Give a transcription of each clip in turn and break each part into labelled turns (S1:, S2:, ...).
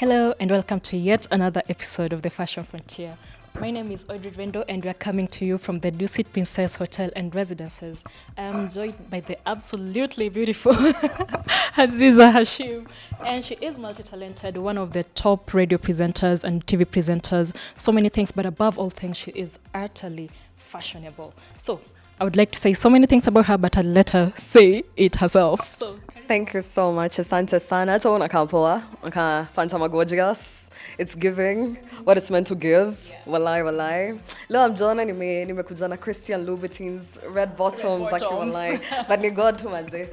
S1: Hello and welcome to yet another episode of The Fashion Frontier. My name is Audrey Vendo and we are coming to you from the Dusit Princess Hotel and Residences. I'm joined by the absolutely beautiful Azeezah Hashim. And she is multi-talented, one of the top radio presenters and TV presenters, so many things, but above all things, she is utterly fashionable. So I would like to say so many things about her, but I'll let her say it herself. So
S2: thank you so much. Asante sana. Tuona kapoa. Fanta gorgeous. It's giving what it's meant to give. Walai, walai. Leo mjona nimekuja na Christian Louboutins red bottoms like walai. But ni God tu maze.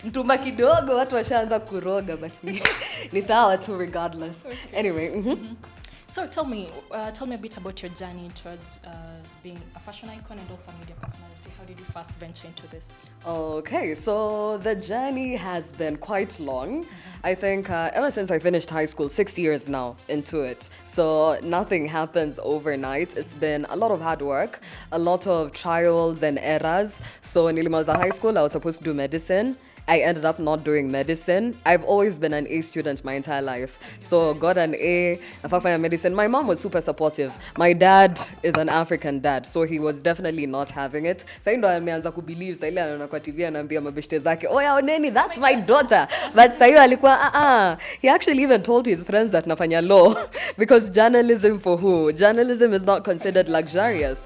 S2: Mtumba kidogo watu washaanza kuroga but ni sawa tu regardless. Anyway,
S1: So tell me a bit about your journey towards being a fashion icon and also a media personality. How did you first venture into this?
S2: Okay, so the journey has been quite long. I think ever since I finished high school, 6 years now into it. So nothing happens overnight. It's been a lot of hard work, a lot of trials and errors. So when I was in high school, I was supposed to do medicine. I ended up not doing medicine. I've always been an A student my entire life. So got an A, I medicine. My mom was super supportive. My dad is an African dad, so he was definitely not having it. So ndo ameanza kubelieve sa ile anaona kwa TV anaambia mabeshte zake, "Oh ya oneni, that's my daughter." But sayo alikuwa he actually even told his friends that nafanya law because journalism for who? Journalism is not considered luxurious.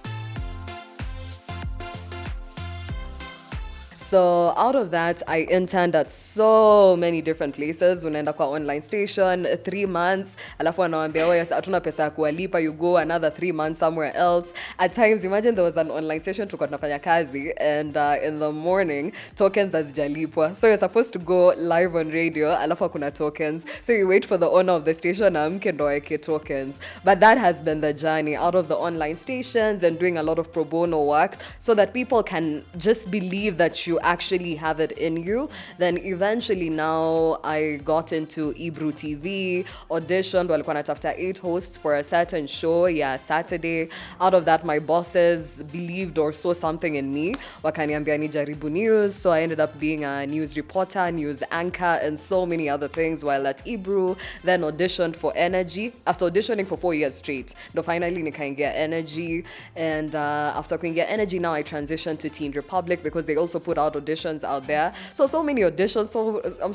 S2: So out of that, I interned at so many different places. Unaenda kwa online station, 3 months. Alafu anawaambia, yes, hatuna pesa ya kuwalipa, you go another 3 months somewhere else. At times, imagine there was an online station tulikuwa tunafanya kazi and in the morning, tokens hazijalipwa. So you're supposed to go live on radio, alafu hakuna tokens. So you wait for the owner of the station amke ndo aweke tokens. But that has been the journey out of the online stations and doing a lot of pro bono works so that people can just believe that you actually have it in you. Then eventually now I got into Ibru TV, auditioned, walikuwa natafuta 8 hosts for a certain show, Saturday. Out of that, my bosses believed or saw something in me. Wakaniambia nijaribu news, so I ended up being a news reporter, news anchor, and so many other things while at Ibru. Then auditioned for Energy. After auditioning for 4 years straight, finally nikaingia Energy. And after kuingia Energy, now I transitioned to Teen Republic because they also put out auditions out there. So many auditions,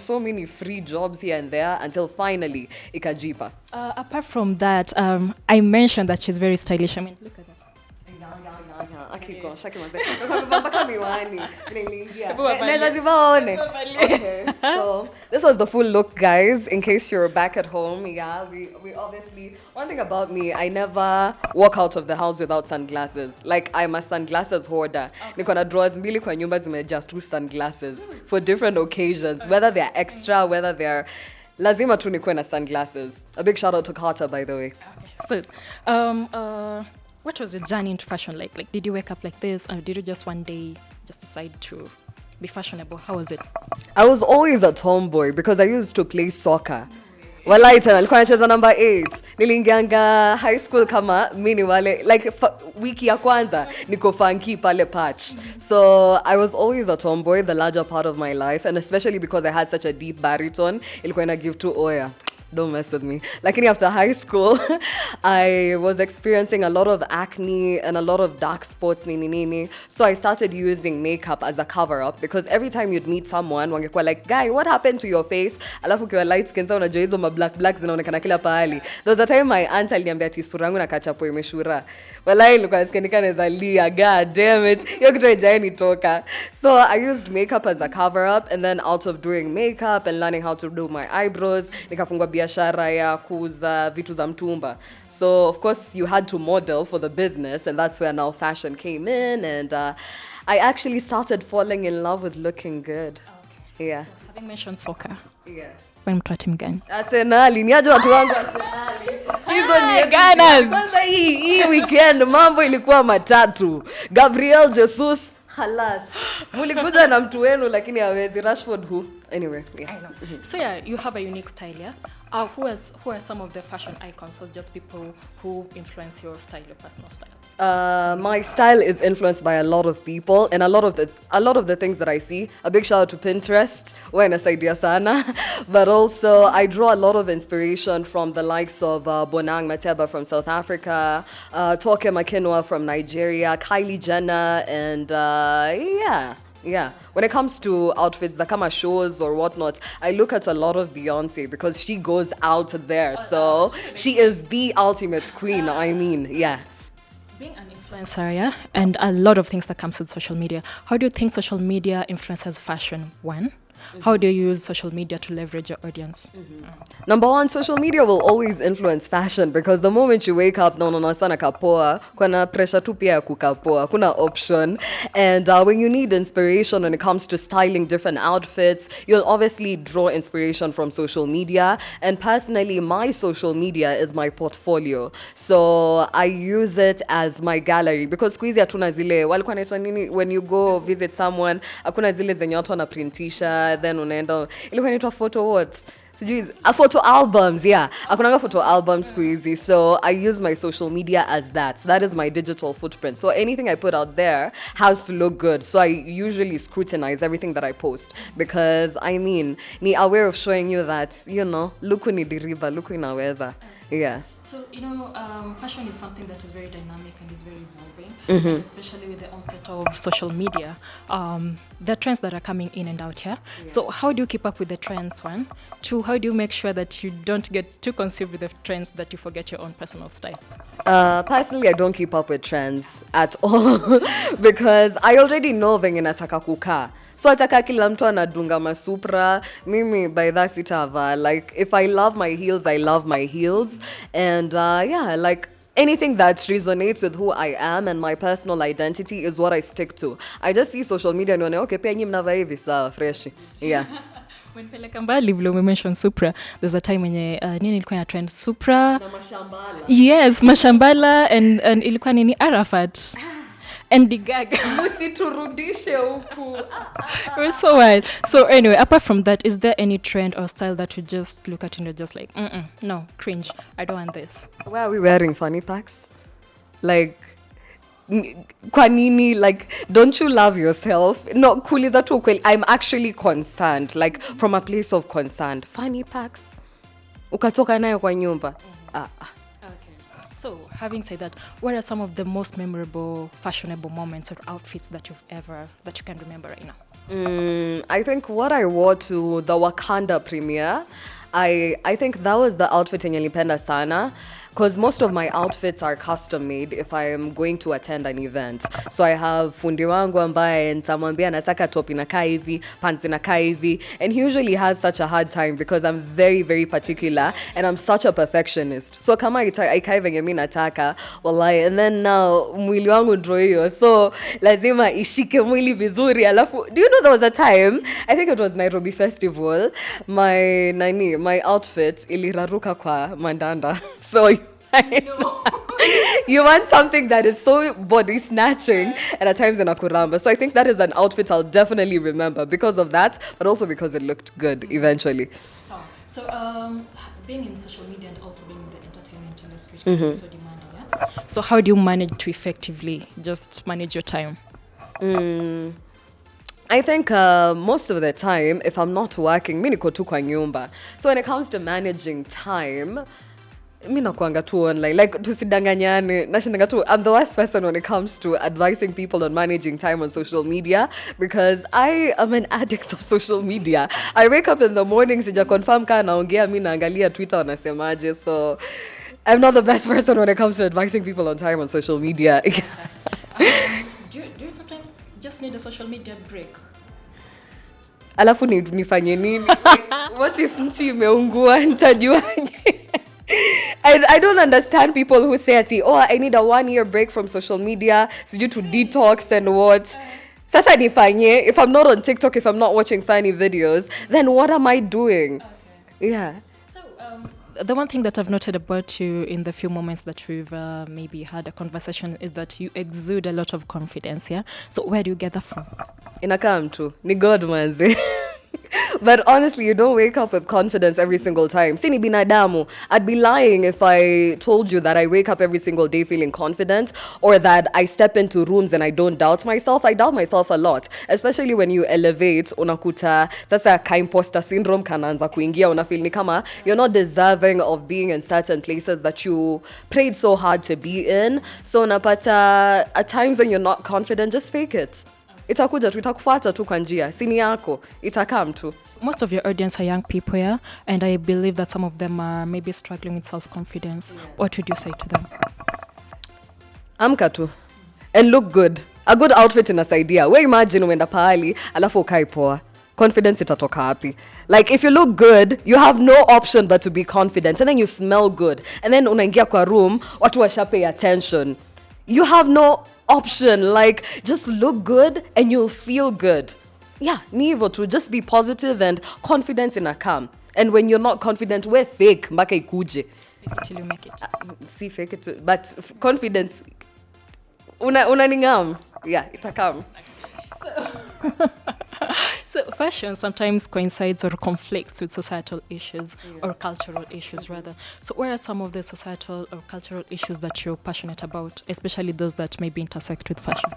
S2: so many free jobs here and there until finally ikajipa.
S1: Apart from that, I mentioned that she's very stylish. I mean, look at that.
S2: Okay, so this was the full look, guys, in case you're back at home. We obviously, one thing about me, I never walk out of the house without sunglasses. Like, I'm a sunglasses hoarder. Niko na drawers mbili kwa nyumba zimejaa tu sunglasses for different occasions, whether they're extra, whether they're lazima tu nikuwe na sunglasses. A big shout out to Carter, by the way.
S1: Okay. So, what was your journey into fashion like? Like, did you wake up like this, or did you just one day just decide to be fashionable? How was it?
S2: I was always a tomboy because I used to play soccer. Walai tena nilikuwa nacheza number 8. Niliingianga high school kama mini wale like wiki ya kwanza niko funky pale patch. So I was always a tomboy the larger part of my life, and especially because I had such a deep baritone, ilikuwa ina give to oya. Don't mess with me. Like after high school, I was experiencing a lot of acne and a lot of dark spots. So I started using makeup as a cover-up because every time you'd meet someone, wangekuwa like, guy, what happened to your face? Alafu kiwa light skin, sa unajua hizo black zinaonekana kila pahali. There was a time my aunt aliniambia ati sura yangu nakachapo imeshura. Walai nilikuwa nasikia nazalia, god damn it. Hiyo kitu haijawahi nitoka. So I used makeup as a cover-up, and then out of doing makeup and learning how to do my eyebrows, nikafungua biashara ya kuuza vitu za mtumba. So of course you had to model for the business, and that's where now fashion came in, and I actually started falling in love with looking good.
S1: Okay.
S2: Yeah.
S1: So having mentioned soccer.
S2: Yeah.
S1: When mtu wa timu gani?
S2: Arsenal, ni aje watu wangu Arsenal. Season ya
S1: Gunners.
S2: Kwanza hii weekend mambo ilikuwa matatu. Gabriel Jesus halas. Mulikuja na mtu wenu lakini hawezi. Rashford who? Anyway, yeah.
S1: I know. So yeah, you have a unique style, yeah. Who are some of the fashion icons, or just people who influence your style, your personal style?
S2: My style is influenced by a lot of people and a lot of the things that I see. A big shout out to Pinterest, where inasaidia sana. But also I draw a lot of inspiration from the likes of Bonang Mateba from South Africa, Toke Makinwa from Nigeria, Kylie Jenner, and yeah. When it comes to outfits, the kama shows or whatnot, I look at a lot of Beyonce because she goes out there. So she is the ultimate queen. I mean, yeah.
S1: Being an influencer, yeah, and a lot of things that comes with social media. How do you think social media influences fashion? One, how do you use social media to leverage your audience?
S2: Number one, social media will always influence fashion because the moment you wake up, no sana kapoa, kuna pressure tu pia ya kukapoa, kuna option. And when you need inspiration when it comes to styling different outfits, you'll obviously draw inspiration from social media. And personally, my social media is my portfolio. So I use it as my gallery because squeezy hatuna zile, walikuwa naitwa nini, when you go visit someone, hakuna zile zenye watu wanaprintisha, then unaenda, ilikuwa inaitwa photo what? Photo albums, yeah. Akunanga photo albums squeezy. So I use my social media as that. That is my digital footprint. So anything I put out there has to look good. So I usually scrutinize everything that I post because I mean, ni aware of showing you that, you know, luku ni diriba, luku inaweza. Yeah.
S1: So, fashion is something that is very dynamic and is very evolving, and especially with the onset of social media. The trends that are coming in and out here. Yeah. So how do you keep up with the trends, one? Two, how do you make sure that you don't get too consumed with the trends that you forget your own personal style?
S2: Personally, I don't keep up with trends at all because I already know venye nataka kukaa. So ataka kila mtu anadunga masupra, mimi by that sitava. Like if I love my heels, I love my heels. And like anything that resonates with who I am and my personal identity is what I stick to. I just see social media and okay, pia nyi mnavaa hivi sawa fresh. Yeah.
S1: When peleka mbali vile umemention Supra, there's a time when nini ilikuwa na trend Supra.
S2: Na mashambala.
S1: Yes, mashambala and ilikuwa nini Arafat. And the gag.
S2: Musiturudishe huku.
S1: It was so wild. So anyway, apart from that, is there any trend or style that you just look at and you're just like, no, cringe, I don't want this?
S2: Why are we wearing funny packs? Like, kwa nini? Like, don't you love yourself? No, kuuliza tu ukweli. I'm actually concerned, like from a place of concern. Funny packs. Ukatoka nayo kwa nyumba.
S1: So, having said that, what are some of the most memorable, fashionable moments or outfits that you can remember right now?
S2: I think what I wore to the Wakanda premiere, I think that was the outfit yenye nilipenda sana. Because most of my outfits are custom made if I am going to attend an event. So I have fundi wangu ambaye nitamwambia nataka top inakaa hivi, pants inakaa hivi, and he usually has such a hard time because I'm very very particular and I'm such a perfectionist. So kama ikai venye mimi nataka, wallahi, and then now mwili wangu ndio hiyo. So lazima ishike mwili vizuri. Alafu, do you know there was a time, I think it was Nairobi Festival, my outfit iliraruka kwa mandanda. So you want something that is so body snatching and at times in a kuramba. So I think that is an outfit I'll definitely remember because of that, but also because it looked good eventually.
S1: So being in social media and also being in the entertainment industry is so demanding, yeah? So how do you manage to effectively just manage your time?
S2: I think most of the time, if I'm not working, mimi niko tu kwa nyumba. So when it comes to managing time, mimi nakuanga tu online, like tusidanganyane, nashindanga tu. I'm the worst person when it comes to advising people on managing time on social media because I am an addict of social media. I wake up in the morning, sija confirm kaa naongea, mimi naangalia Twitter wanasemaje. So I'm not the best person when it comes to advising people on time on social media.
S1: Do you sometimes just need a social media break?
S2: Alafu nifanye nini? Like, what if nchi imeungua nitajuaje? I don't understand people who say ati, oh, I need a 1-year break from social media, sijui to detox and what. Sasa nifanye, if I'm not on TikTok, if I'm not watching funny videos, then what am I doing? Okay. Yeah.
S1: So, the one thing that I've noted about you in the few moments that we've maybe had a conversation is that you exude a lot of confidence, yeah? So where do you get that from?
S2: Inakaa mtu, ni God manzi. But honestly, you don't wake up with confidence every single time. Sini binadamu. I'd be lying if I told you that I wake up every single day feeling confident, or that I step into rooms and I don't doubt myself. I doubt myself a lot, especially when you elevate. Unakuta sasa ka imposter syndrome kanaanza kuingia. Unafeel ni kama you're not deserving of being in certain places that you prayed so hard to be in. So unapata at times when you're not confident, just fake it. Itakuja tu, itakufuata tu kwa njia, sini yako itakam tu.
S1: Most of your audience are young people, yeah, and I believe that some of them are maybe struggling with self-confidence. What would you say to them?
S2: Amka tu and look good. A good outfit inasaidia. We imagine uenda pahali alafu ukai poa, confidence itatoka hapi. Like if you look good, you have no option but to be confident, and then you smell good, and then unaingia kwa room watu washa pay attention. You have no option. Like just look good and you'll feel good. Yeah, ni hivyo tu. Just be positive and confidence in a calm. And when you're not confident, we're fake mpaka ikuje.
S1: Fake it till you make it.
S2: See, fake it too. But confidence unaningam. Yeah, itakam.
S1: So fashion sometimes coincides or conflicts with societal issues, or cultural issues rather. So what are some of the societal or cultural issues that you're passionate about, especially those that maybe intersect with fashion?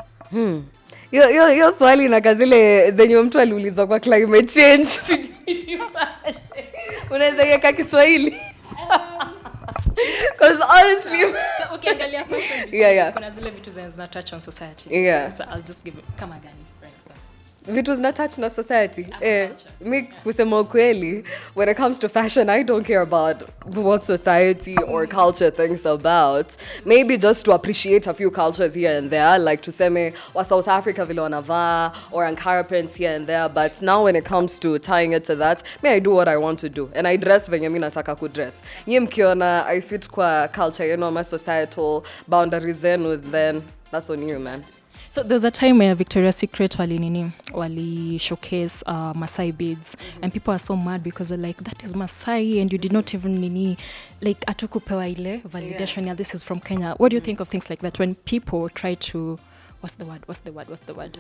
S2: Yo swali na kazile zenye mtu aliulizwa kwa climate change. Unaweza yeka Kiswahili? Because honestly,
S1: so okay, angalia fashion.
S2: Yeah.
S1: Kuna zile vitu zina touch on society.
S2: Yeah.
S1: So I'll just give it kama gani, for instance.
S2: Vitu zina touch na society. Mi kusema ukweli, when it comes to fashion, I don't care about what society or culture thinks about. Maybe just to appreciate a few cultures here and there, like tuseme wa South Africa vile wanavaa, or Ankara prints here and there. But now when it comes to tying it to that, I do what I want to do, and I dress venye mi nataka kudress. Nyie mkiona I fit kwa culture, you know, my societal boundaries then that's on you, man.
S1: So there was a time where Victoria's Secret wali showcase Masai beads, and people are so mad because they're like, that is Masai and you did not even like atukupewa ile validation. Yeah, this is from Kenya. What do you think of things like that when people try to what's the word?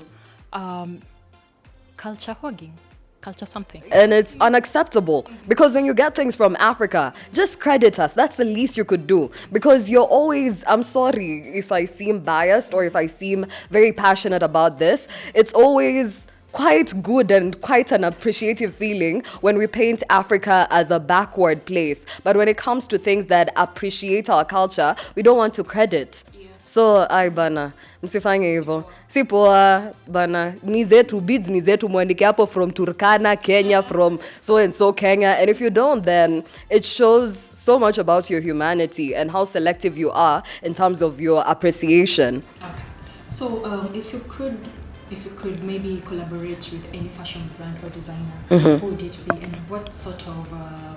S1: Culture hogging. Culture something.
S2: And it's unacceptable, because when you get things from Africa, just credit us. That's the least you could do, because you're always, I'm sorry if I seem biased or if I seem very passionate about this, it's always quite good and quite an appreciative feeling when we paint Africa as a backward place. But when it comes to things that appreciate our culture, we don't want to credit. So ai bana, msifanye hivyo. Si poa bana, ni zetu beads, ni zetu, muandike hapo from Turkana, Kenya, from so and so Kenya. And if you don't, then it shows so much about your humanity and how selective you are in terms of your appreciation.
S1: Okay. So if you could maybe collaborate with any fashion brand or designer, who would it be, and what sort of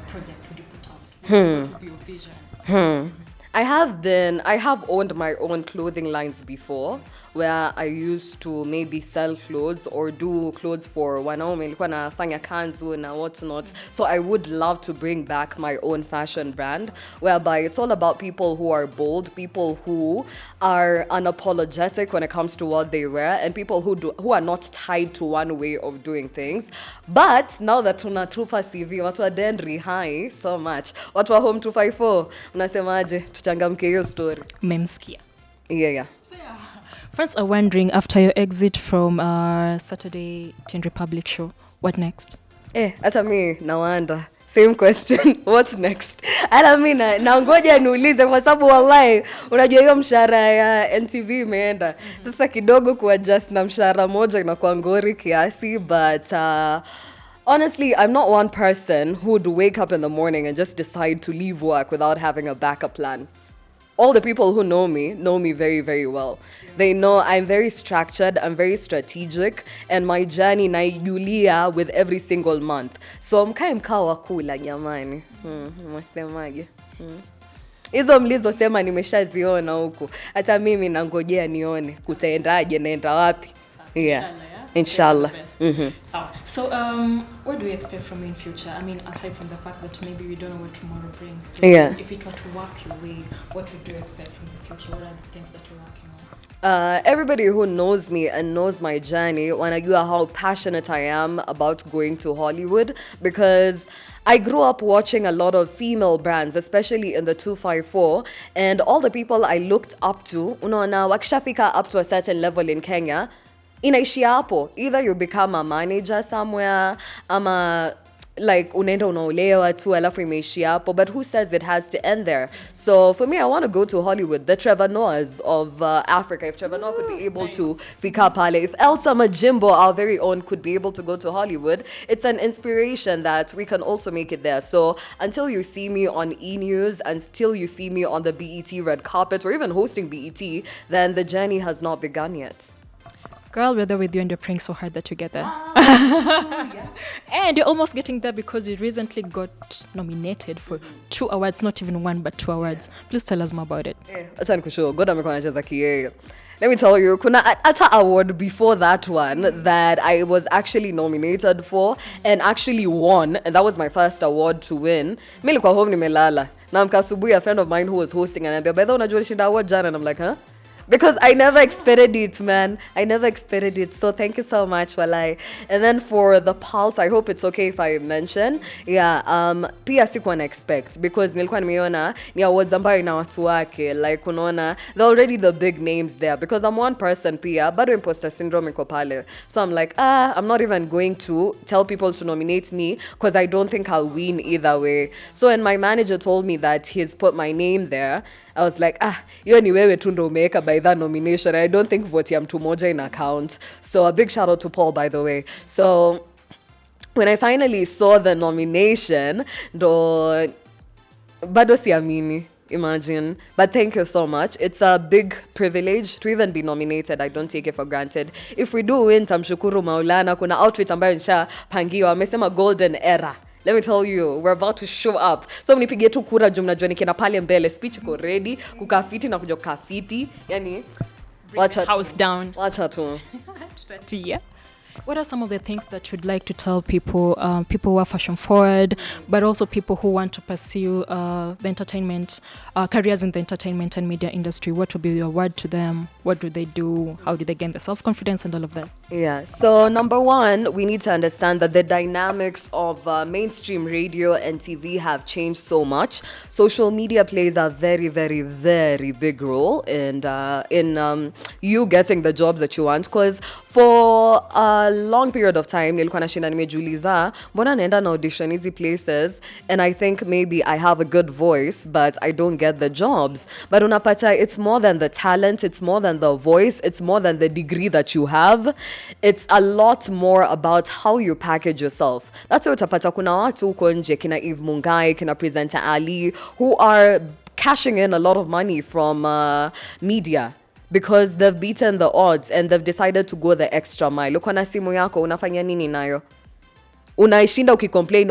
S1: project would you put out? What would be your vision?
S2: I have owned my own clothing lines before, where I used to maybe sell clothes or do clothes for wanaume, nilikuwa nafanya kanzu na whatnot. So I would love to bring back my own fashion brand, whereby it's all about people who are bold, people who are unapologetic when it comes to what they wear, and people who are not tied to one way of doing things. But now that tunatupa CV, watu wa Dendri, hi so much. Watu wa Home 254, unasemaje? Tuchangamke hiyo story.
S1: Memskia.
S2: Yeah.
S1: So yeah. Friends are wondering, after your exit from Saturday Teen Republic show, what next?
S2: Hata mi nawanda. Same question. What's next? Hata mi nangoja niulize, kwa sababu wallahi unajua hiyo mshahara ya NTV imeenda. Sasa kidogo kuadjust na mshahara moja inakuwa ngori kiasi, but honestly, I'm not one person who would wake up in the morning and just decide to leave work without having a backup plan. All the people who know me very, very well. They know I'm very structured, I'm very strategic, and my journey naijulia with every single month. So mkae mkao wa kula nyamani. Mwasemaje? Hizo mlizosema nimeshaziona huku. Hata mimi nangojea nione kutaendaje, naenda wapi. Yeah. Inshallah.
S1: So, what do you expect from you in future? I mean, aside from the fact that maybe we don't know what tomorrow brings, but if it were to work your way, what would you expect from the future? What are the things that you're working on?
S2: Everybody who knows me and knows my journey wanajua how passionate I am about going to Hollywood, because I grew up watching a lot of female brands, especially in the 254, and all the people I looked up to, unaona wakishafika up to a certain level in Kenya, inaishia hapo. Either you become a manager somewhere, ama like unaenda unaolewa tu alafu imeishia hapo, but who says it has to end there? So for me, I want to go to Hollywood, the Trevor Noahs of Africa. If Trevor Noah could be able to fika pale, if Elsa Majimbo, our very own, could be able to go to Hollywood, it's an inspiration that we can also make it there. So until you see me on E! News, until you see me on the BET red carpet or even hosting BET, then the journey has not begun yet.
S1: Girl, we're there with you and you're praying so hard that you get there. And you're almost getting there because you recently got nominated for 2 awards, not even 1, but 2 awards. Please tell us more about it.
S2: Acha nikushow, God amekuwa anacheza kiee. Let me tell you, kuna ata award before that one that I was actually nominated for and actually won, and that was my first award to win. Mimi nilikuwa home nimelala. Na mkasubuhi, a friend of mine who was hosting ananiambia, "By the way, unajua nishinda award jana?" And I'm like, "Huh?" Because I never expected it, man. I never expected it. So thank you so much, Walai. And then for the Pulse, I hope it's okay if I mention. Yeah, pia sikuwa na expect. Because nilikuwa nimeona ni awards ambayo ina watu wake. Like, unaona, they're already the big names there. Because I'm one person pia, bado imposter syndrome iko pale. So I'm like, I'm not even going to tell people to nominate me because I don't think I'll win either way. So when my manager told me that he's put my name there, I was like, hiyo ni wewe tu ndo umeweka by that nomination. I don't think vote ya mtu moja in account. So a big shout out to Paul, by the way. So when I finally saw the nomination, ndo bado siamini. Imagine. But thank you so much. It's a big privilege to even be nominated. I don't take it for granted. If we do win, tamshukuru Maulana. Kuna outfit ambayo nishapangiwa. Amesema golden era. Let me tell you, we're about to show up. So mnipige tu kura juu mnajua nikienda pale mbele, speech iko ready, kukafiti na kuja kukafiti. Yani,
S1: watch house down.
S2: Wacha tu.
S1: Tutatia. What are some of the things that you'd like to tell people, people who are fashion forward, but also people who want to pursue the entertainment, careers in the entertainment and media industry? What would be your word to them? What do they do? How do they gain the self-confidence and all of that?
S2: Yeah, so number one, we need to understand that the dynamics of mainstream radio and TV have changed so much. Social media plays a very, very, very big role in you getting the jobs that you want. Because for a long period of time, nilikuwa nashinda nimejiuliza, mbona naenda na audition hizi places and I think maybe I have a good voice, but I don't get the jobs. But unapata, it's more than the talent, it's more than the voice, it's more than the degree that you have. It's a lot more about how you package yourself. That's why utapata kuna watu huko nje, kina Eve Mungai, kina Presenter Ali, who are cashing in a lot of money from media. Because they've beaten the odds and they've decided to go the extra mile. Uko na simu yako, unafanya nini nayo? Unaishinda ukicomplain,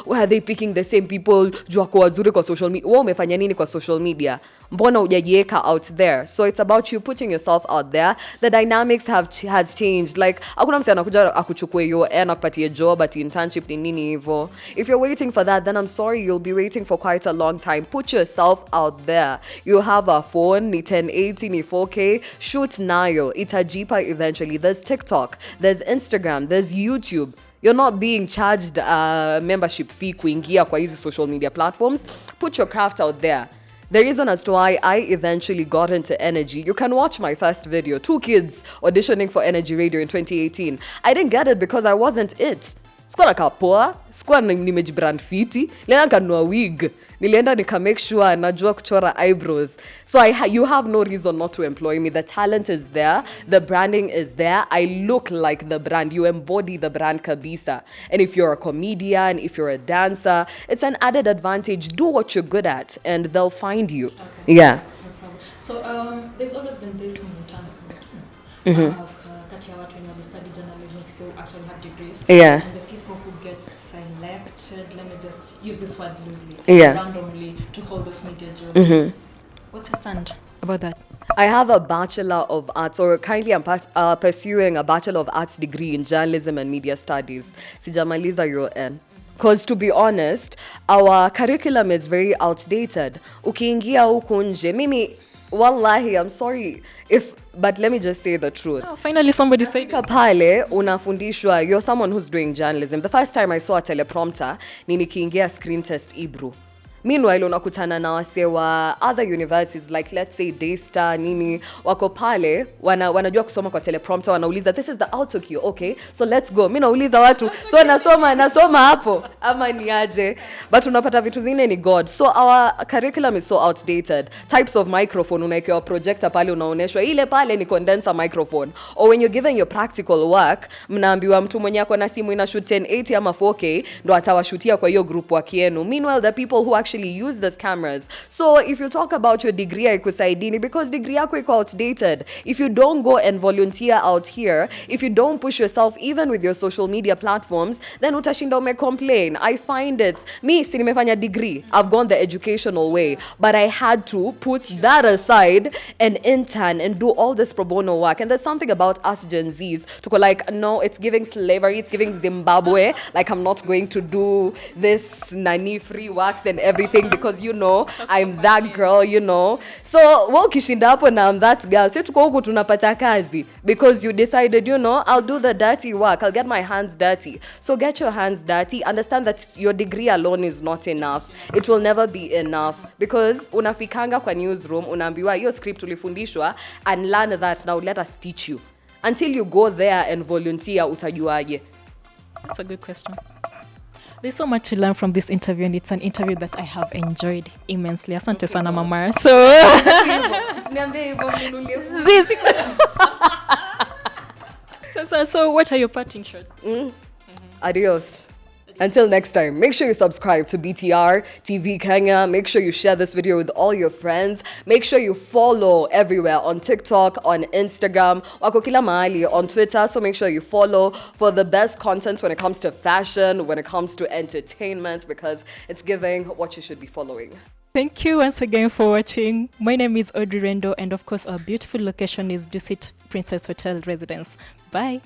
S2: why are they picking the same people? Juu wako wazuri kwa social media. Wewe umefanya nini kwa social media? Mbona hujajiweka out there? So it's about you putting yourself out there. The dynamics has changed. Like, hakuna mse anakuja akuchukue yo na kupatie job at internship ni nini hivyo. If you're waiting for that, then I'm sorry, you'll be waiting for quite a long time. Put yourself out there. You have a phone, ni 1080, ni 4K. Shoot nayo. Itajipa eventually. There's TikTok. There's Instagram. There's YouTube. You're not being charged a membership fee kuingia kwa hizi social media platforms. Put your craft out there. The reason as to why I eventually got into Energy, you can watch my first video, 2 kids auditioning for Energy Radio in 2018. I didn't get it because I wasn't it. Sikuwa nakapoa, sikuwa nimejibrand fiti, nilienda kanunua wig, nilienda nika make sure najua kuchora eyebrows. So you have no reason not to employ me. The talent is there, the branding is there. I look like the brand. You embody the brand kabisa. And if you're a comedian, if you're a dancer, it's an added advantage. Do what you're good at and they'll find you. Okay. Yeah.
S1: No problem. So there's always been this kati ya watu wenye study journalism, people actually have degrees.
S2: Yeah.
S1: And the people who get selected, let me just use this word loosely, randomly to hold those media jobs. What's your stand about that?
S2: I have a Bachelor of Arts, or currently I'm pursuing a Bachelor of Arts degree in Journalism and Media Studies. Sijamaliza UN. Because to be honest, our curriculum is very outdated. Ukiingia huku nje, mimi Wallahi, I'm sorry but let me just say the truth.
S1: Oh, finally somebody said
S2: Fika pale unafundishwa, you're someone who's doing journalism. The first time I saw a teleprompter ni nikiingia screen test Ibru. Meanwhile unakutana na wase wa other universities like let's say Daystar nini, wako pale wanajua kusoma kwa teleprompter, wanauliza this is the auto cue, okay so let's go. Mimi nauliza watu so nasoma hapo ama ni aje, but unapata vitu zingine ni god. So our curriculum is so outdated. Types of microphone, unaekewa projector pale, unaoneshwa ile pale ni condenser microphone, or when you're giving your practical work mnaambiwa mtu mwenye ako na simu ina shoot 1080 ama 4K ndo atawashutia kwa hiyo group work yenu. Meanwhile the people who actually use these cameras. So if you talk about your degree haikusaidini because degree yako iko outdated. If you don't go and volunteer out here, if you don't push yourself even with your social media platforms, then utashinda complain. I find it, me si nimefanya degree, I've gone the educational way, but I had to put that aside and intern and do all this pro bono work. And there's something about us Gen Zs to go like, no, it's giving slavery, it's giving Zimbabwe, like I'm not going to do this nani free works and everything because I'm that girl, So ukishinda hapo na I'm that girl, si tuko huku tunapata kazi because you decided, I'll do the dirty work, I'll get my hands dirty. So get your hands dirty. Understand that your degree alone is not enough. It will never be enough because unafikanga kwa newsroom unaambiwa hiyo script ulifundishwa and learn that, now let us teach you. Until you go there and volunteer utajuaje?
S1: That's a good question. There's so much to learn from this interview, and it's an interview that I have enjoyed immensely. Asante sana mama. So what are your parting shots?
S2: Adios. Until next time, make sure you subscribe to BTR TV Kenya. Make sure you share this video with all your friends. Make sure you follow everywhere on TikTok, on Instagram, wako kila mahali, on Twitter. So make sure you follow for the best content when it comes to fashion, when it comes to entertainment, because it's giving what you should be following.
S1: Thank you once again for watching. My name is Audrey Rendo, and of course our beautiful location is Dusit Princess Hotel Residence. Bye.